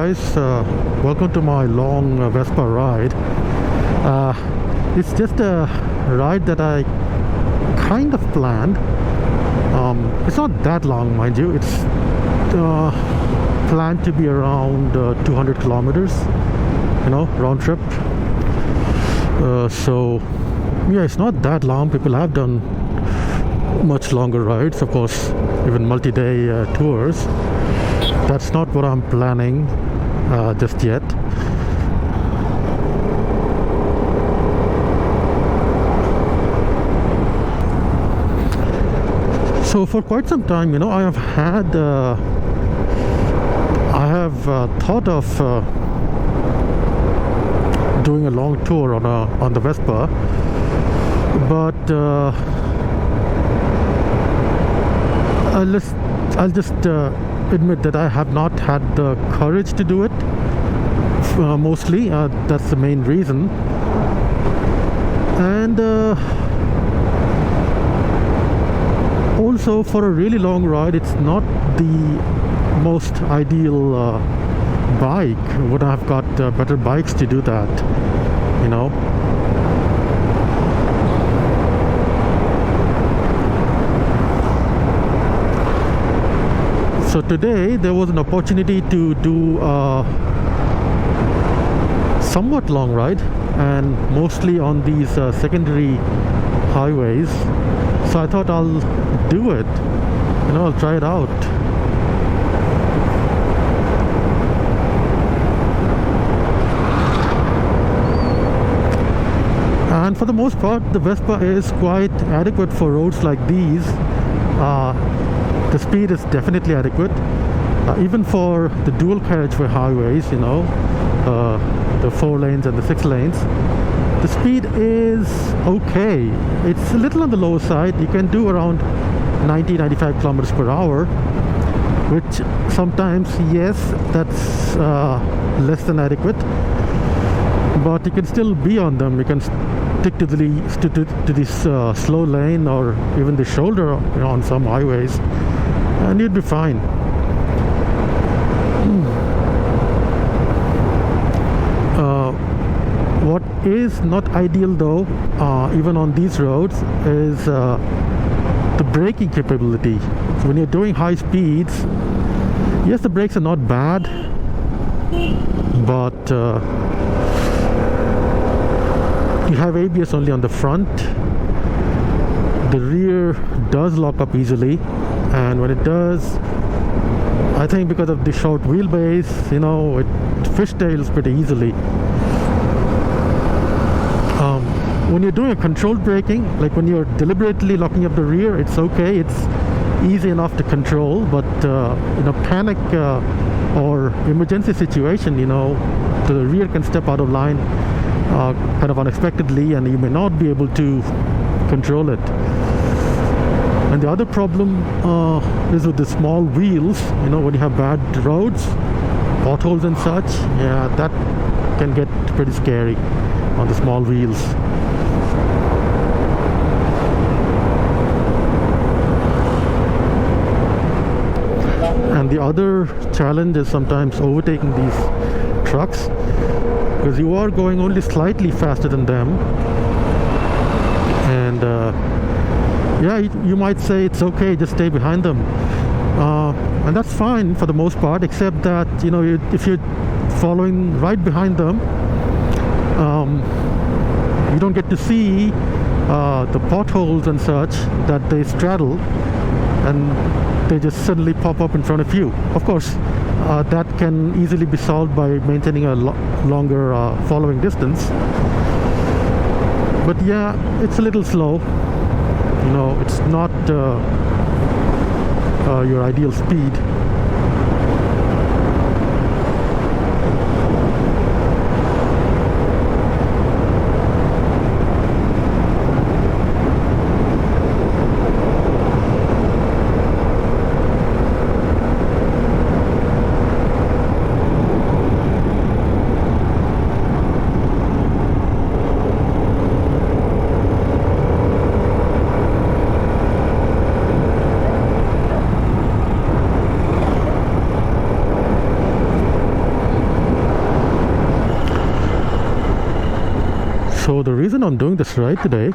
guys, welcome to my long Vespa ride. It's just a ride that I kind of planned. It's not that long, mind you. It's planned to be around 200 kilometers, round trip. So yeah, it's not that long. People have done much longer rides, of course, even multi-day tours. That's not what I'm planning just yet. So for quite some time, I have had thought of doing a long tour on the Vespa, but I'll just admit that I have not had the courage to do it. Mostly, that's the main reason. And also, for a really long ride, it's not the most ideal bike. Would I have got better bikes to do that? So today there was an opportunity to do a somewhat long ride, and mostly on these secondary highways. So I thought I'll do it. I'll try it out. And for the most part, the Vespa is quite adequate for roads like these. The speed is definitely adequate, even for the dual carriageway highways, the 4 lanes and the 6 lanes. The speed is okay. It's a little on the lower side. You can do around 90-95 kilometers per hour, which sometimes, yes, that's less than adequate, but you can still be on them. You can stick to this slow lane or even the shoulder on some highways, and you'd be fine. What is not ideal though, even on these roads, is the braking capability. So when you're doing high speeds, yes, the brakes are not bad, but you have ABS only on the front. The rear does lock up easily, and when it does, I think because of the short wheelbase, it fishtails pretty easily. When you're doing a controlled braking, like when you're deliberately locking up the rear, it's okay. It's easy enough to control, but in a panic or emergency situation, the rear can step out of line kind of unexpectedly, and you may not be able to control it. And the other problem is with the small wheels. When you have bad roads, potholes and such, yeah, that can get pretty scary on the small wheels. And the other challenge is sometimes overtaking these trucks, because you are going only slightly faster than them, and yeah, you might say it's okay, just stay behind them, and that's fine for the most part, except that if you're following right behind them, you don't get to see the potholes and such that they straddle, and they just suddenly pop up in front of you. Of course, that can easily be solved by maintaining a longer following distance. But yeah, it's a little slow. It's not your ideal speed. So the reason I'm doing this ride today,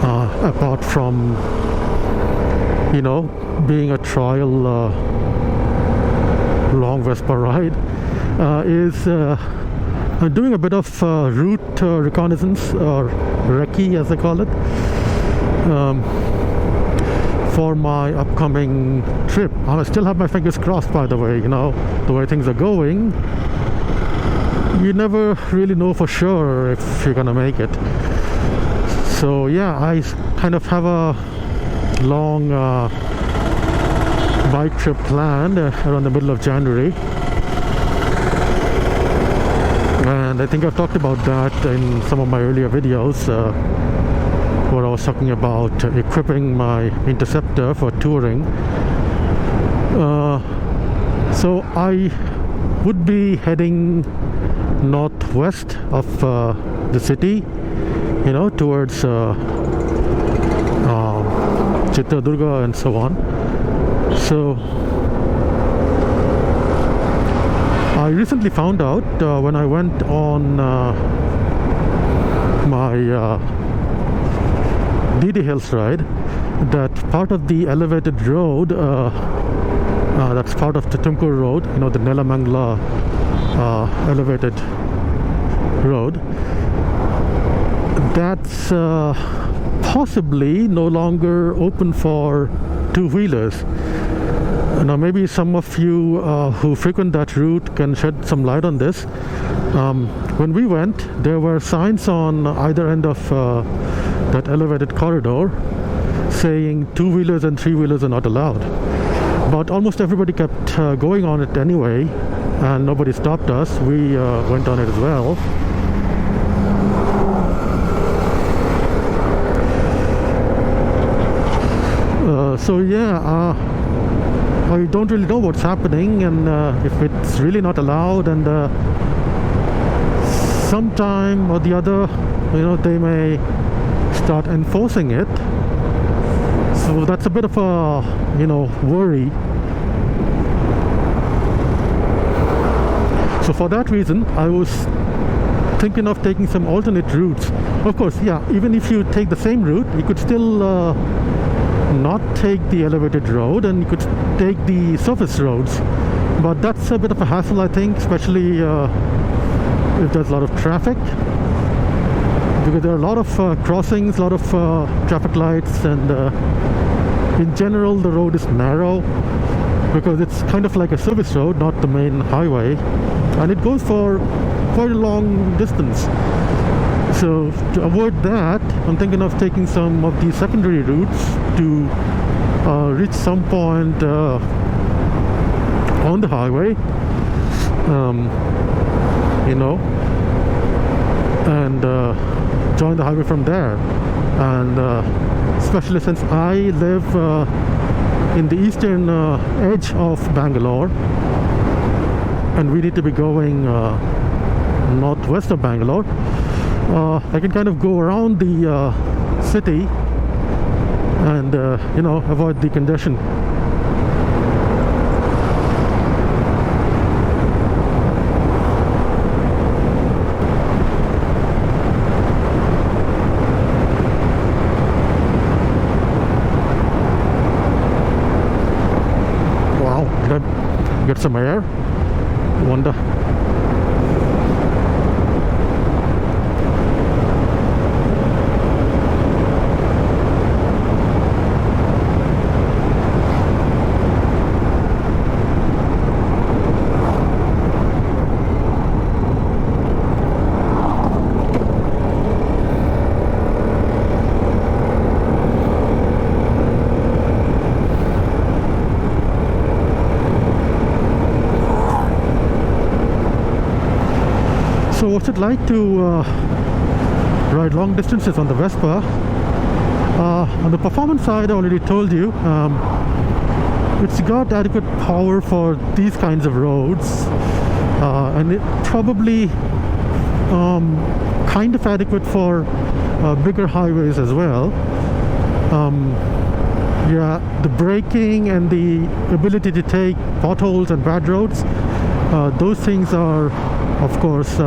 apart from being a trial long Vespa ride, is I'm doing a bit of route reconnaissance, or recce as they call it, for my upcoming trip. I still have my fingers crossed, by the way. The way things are going, you never really know for sure if you're gonna make it. So yeah, I kind of have a long bike trip planned around the middle of January, and I think I've talked about that in some of my earlier videos, where I was talking about equipping my Interceptor for touring. So I would be heading northwest of the city, towards Chitradurga and so on. So I recently found out when I went on my DD Hills ride, that part of the elevated road, that's part of the Tumkur road, the Nelamangala elevated road, that's possibly no longer open for two-wheelers. Now maybe some of you who frequent that route can shed some light on this. When we went, there were signs on either end of that elevated corridor saying two-wheelers and three-wheelers are not allowed, but almost everybody kept going on it anyway, and nobody stopped us. We went on it as well. So yeah, I don't really know what's happening, and if it's really not allowed, and sometime or the other, they may start enforcing it. So that's a bit of a worry. So for that reason, I was thinking of taking some alternate routes. Of course, yeah, even if you take the same route, you could still not take the elevated road, and you could take the surface roads, but that's a bit of a hassle, I think, especially if there's a lot of traffic, because there are a lot of crossings, a lot of traffic lights, and in general the road is narrow because it's kind of like a service road, not the main highway, and it goes for quite a long distance. So to avoid that, I'm thinking of taking some of the secondary routes to reach some point on the highway, and join the highway from there. And especially since I live in the eastern edge of Bangalore, and we need to be going northwest of Bangalore, I can kind of go around the city and avoid the congestion. Wow, did I get some air? Wonder. So what's it like to ride long distances on the Vespa? On the performance side, I already told you, it's got adequate power for these kinds of roads, and it probably kind of adequate for bigger highways as well. Yeah, the braking and the ability to take potholes and bad roads, those things are, of course,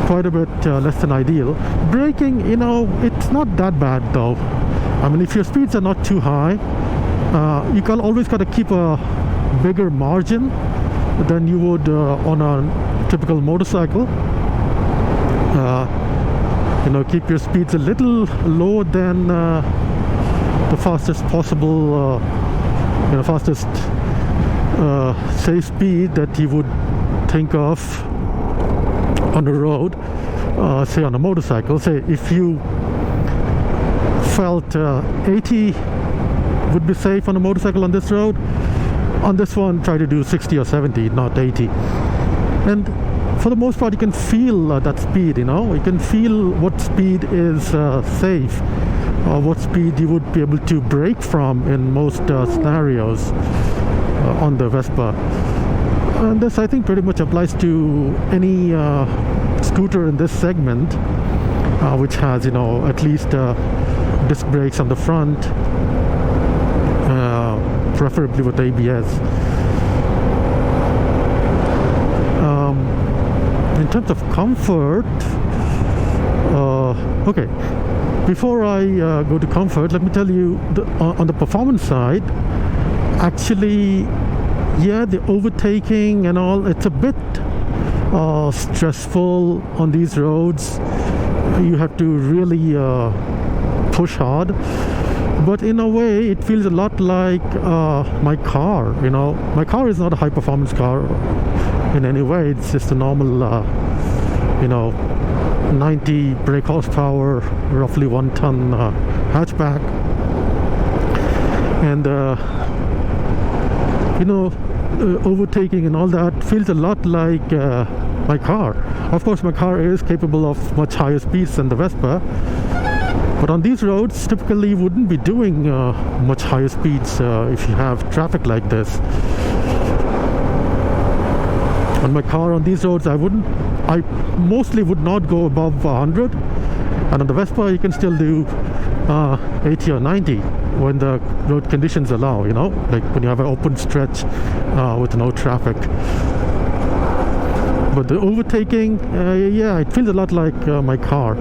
quite a bit less than ideal. Braking, you know, it's not that bad though. I mean, if your speeds are not too high, you can always got to keep a bigger margin than you would on a typical motorcycle. You know, keep your speeds a little lower than the fastest possible, you know, fastest safe speed that you would think of on the road. Say on a motorcycle, say if you felt 80 would be safe on a motorcycle on this road, on this one try to do 60 or 70, not 80. And for the most part you can feel that speed, you know, you can feel what speed is safe, or what speed you would be able to brake from in most scenarios on the Vespa. And this I think pretty much applies to any scooter in this segment, which has, you know, at least disc brakes on the front, preferably with ABS. In terms of comfort, okay, before I go to comfort, let me tell you, on the performance side, actually, yeah, the overtaking and all, it's a bit stressful on these roads. You have to really push hard, but in a way it feels a lot like my car. You know, my car is not a high performance car in any way. It's just a normal you know, 90 brake horsepower, roughly 1 ton hatchback. And you know, overtaking and all that feels a lot like my car. Of course my car is capable of much higher speeds than the Vespa, but on these roads typically you wouldn't be doing much higher speeds if you have traffic like this. On my car on these roads I mostly would not go above 100, and on the Vespa you can still do 80 or 90 when the road conditions allow, you know, like when you have an open stretch with no traffic. But the overtaking, yeah, it feels a lot like my car.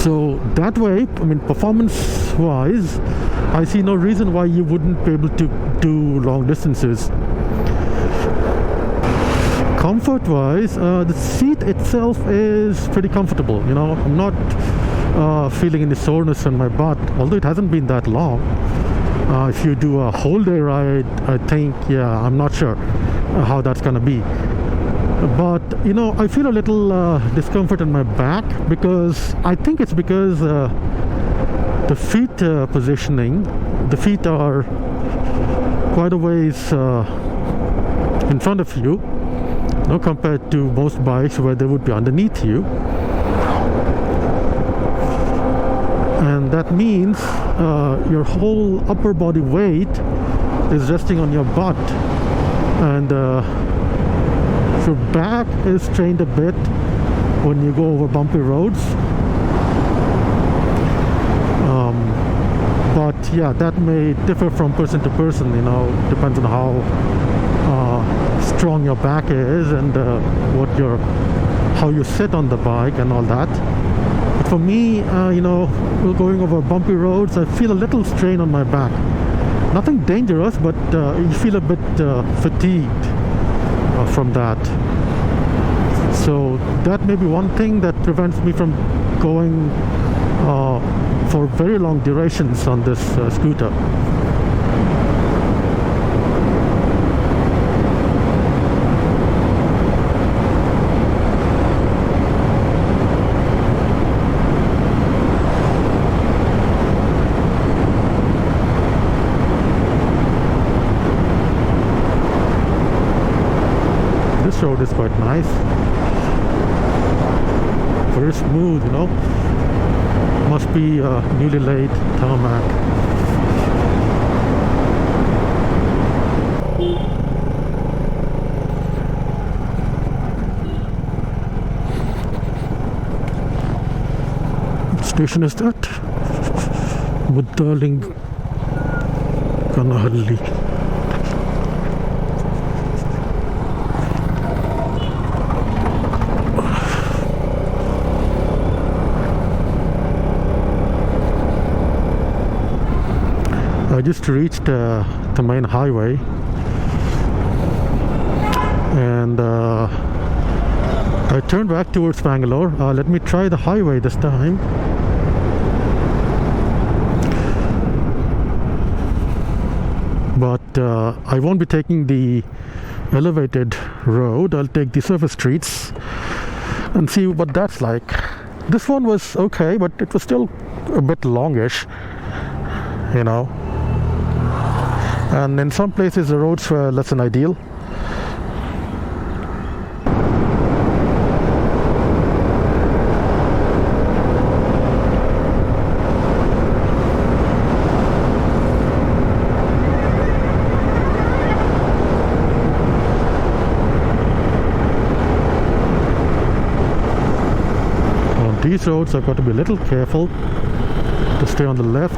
So that way, I mean, performance wise, I see no reason why you wouldn't be able to do long distances. Comfort wise, the seat itself is pretty comfortable, you know. I'm not feeling any soreness in my butt, although it hasn't been that long. If you do a whole day ride, I think, yeah, I'm not sure how that's gonna be. But you know, I feel a little discomfort in my back, because I think it's because the feet positioning, the feet are quite a ways in front of you, you know, compared to most bikes where they would be underneath you. And that means your whole upper body weight is resting on your butt, and your back is strained a bit when you go over bumpy roads. But yeah, that may differ from person to person, you know, depends on how strong your back is and how you sit on the bike and all that. But for me, you know, going over bumpy roads, I feel a little strain on my back. Nothing dangerous, but you feel a bit fatigued from that. So that may be one thing that prevents me from going for very long durations on this scooter. This road is quite nice, very smooth, you know. Must be newly laid tarmac. What station is that? Muddaling Kanahalli. I just reached the main highway, and I turned back towards Bangalore. Let me try the highway this time. But I won't be taking the elevated road. I'll take the surface streets and see what that's like. This one was okay, but it was still a bit longish, you know. And in some places the roads were less than ideal. These roads I've got to be a little careful to stay on the left,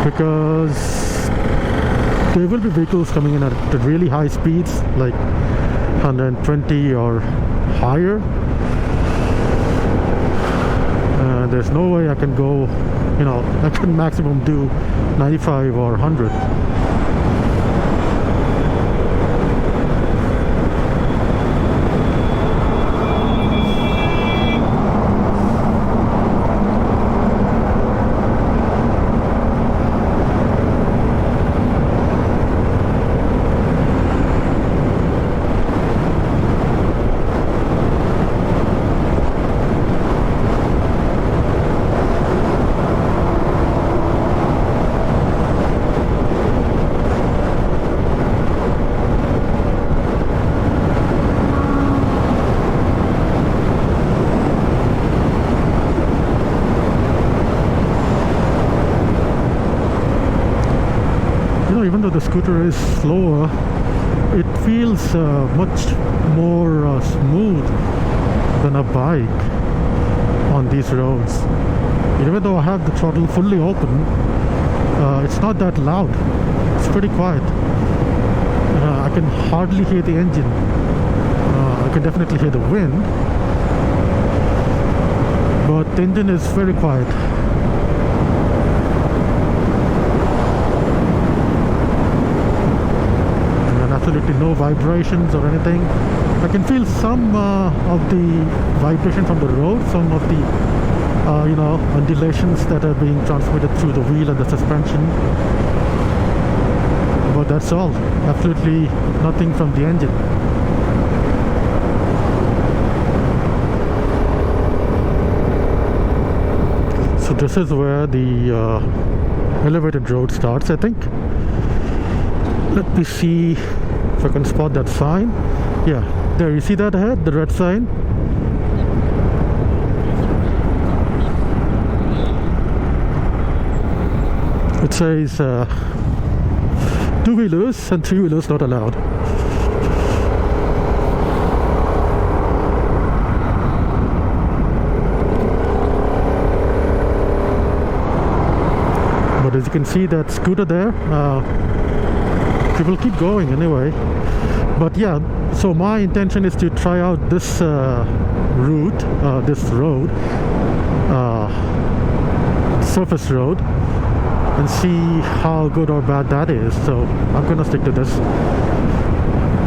because there will be vehicles coming in at really high speeds, like 120 or higher. There's no way I can go, you know, I can maximum do 95 or 100. Even though the scooter is slower, it feels much more smooth than a bike on these roads. Even though I have the throttle fully open, it's not that loud. It's pretty quiet. I can hardly hear the engine. I can definitely hear the wind, but the engine is very quiet. Absolutely no vibrations or anything. I can feel some of the vibration from the road, some of the you know, undulations that are being transmitted through the wheel and the suspension, but that's all. Absolutely nothing from the engine. So this is where the elevated road starts, I think. Let me see if I can spot that sign. Yeah, there, you see that ahead, the red sign? It says two-wheelers and three-wheelers not allowed. But as you can see, that scooter there, it will keep going anyway. But yeah, so my intention is to try out this route, this road, surface road, and see how good or bad that is. So I'm gonna stick to this.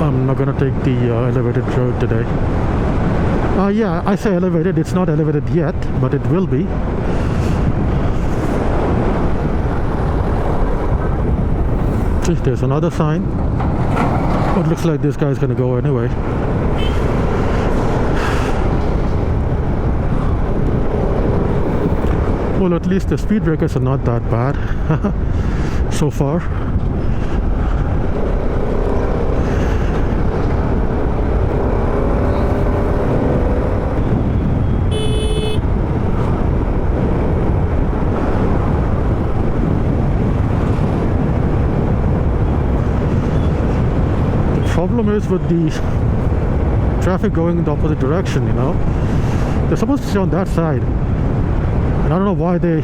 I'm not gonna take the elevated road today. Yeah, I say elevated, it's not elevated yet, but it will be. See, there's another sign. But looks like this guy's gonna go anyway. Well, at least the speed breakers are not that bad so far. Problem is with the traffic going in the opposite direction, you know. They're supposed to stay on that side, and I don't know why they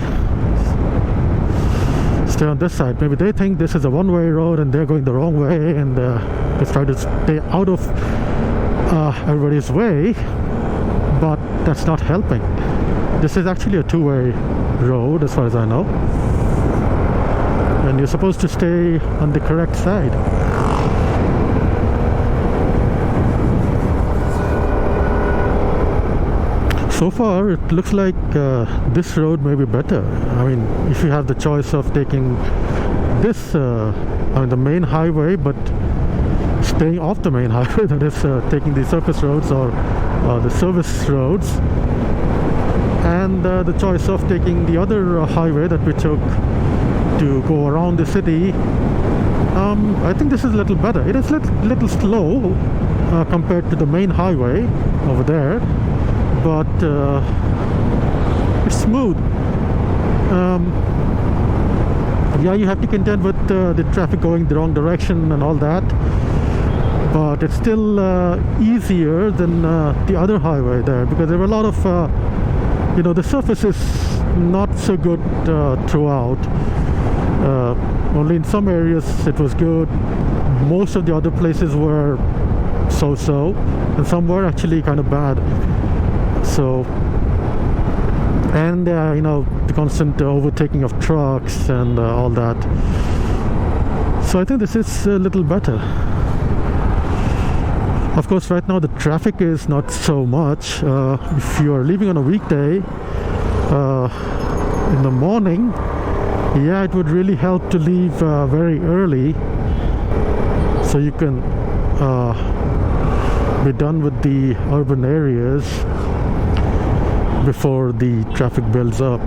stay on this side. Maybe they think this is a one-way road and they're going the wrong way, and they try to stay out of everybody's way, but that's not helping. This is actually a two-way road as far as I know, and you're supposed to stay on the correct side. So far it looks like this road may be better. I mean, if you have the choice of taking this on the main highway but staying off the main highway, that is taking the surface roads or the service roads, and the choice of taking the other highway that we took to go around the city, I think this is a little better. It is a little slow compared to the main highway over there, but it's smooth. Yeah, you have to contend with the traffic going the wrong direction and all that, but it's still easier than the other highway there, because there were a lot of the surface is not so good throughout. Only in some areas it was good. Most of the other places were so-so, and some were actually kind of bad. So, and the constant overtaking of trucks and all that. So I think this is a little better. Of course, right now the traffic is not so much. If you are leaving on a weekday in the morning, yeah, it would really help to leave very early, so you can be done with the urban areas before the traffic builds up.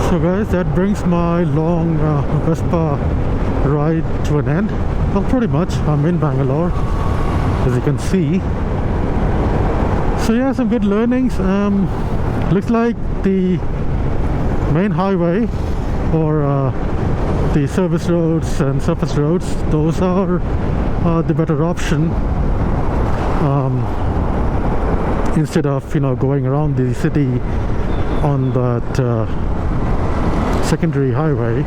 So guys, that brings my long Vespa ride to an end. Well, pretty much. I'm in Bangalore, as you can see. So yeah, some good learnings. Looks like the main highway, or the service roads and surface roads, those are the better option, instead of going around the city on that secondary highway,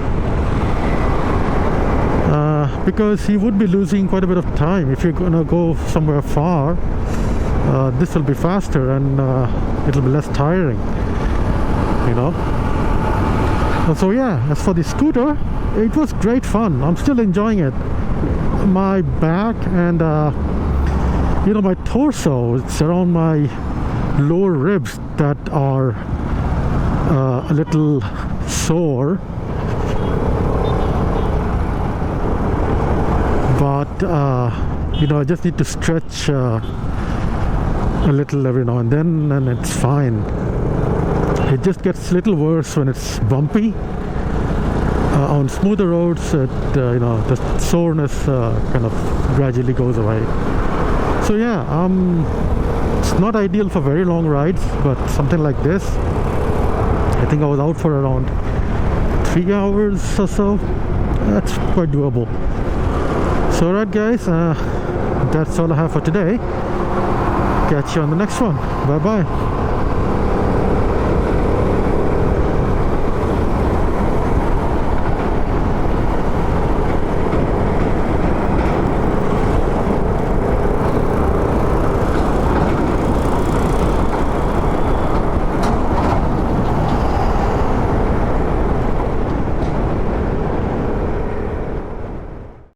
because you would be losing quite a bit of time. If you're gonna go somewhere far, this will be faster and it'll be less tiring, So yeah, as for the scooter, it was great fun. I'm still enjoying it. My back and my torso, it's around my lower ribs that are a little sore, but I just need to stretch a little every now and then, and it's fine. It just gets a little worse when it's bumpy. On smoother roads, the soreness kind of gradually goes away. So yeah, it's not ideal for very long rides, but something like this, I think I was out for around 3 hours or so. That's quite doable. So alright guys, that's all I have for today. Catch you on the next one. Bye bye.